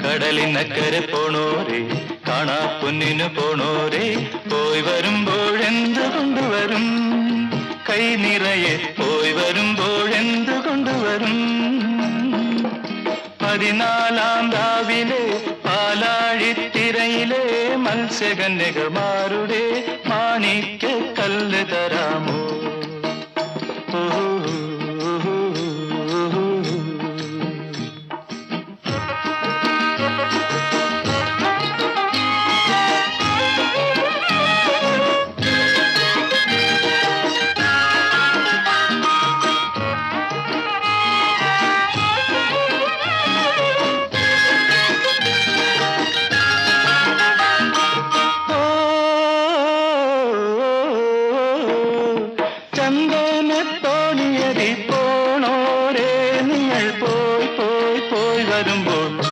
കടലിനക്കരെ പോണോരേ കാണാ പൊന്നിനു പോണോരേ പോയി വരുമ്പോഴെന്ത് കൊണ്ടുവരും കൈ നിറയെ പോയി വരുമ്പോഴെന്ത് കൊണ്ടുവരും 14-ാം രാവിലെ പാലാഴിത്തിരയിലെ മത്സ്യകന്യകമാരുടെ മാണിക്യ കല്ല് തരാമോ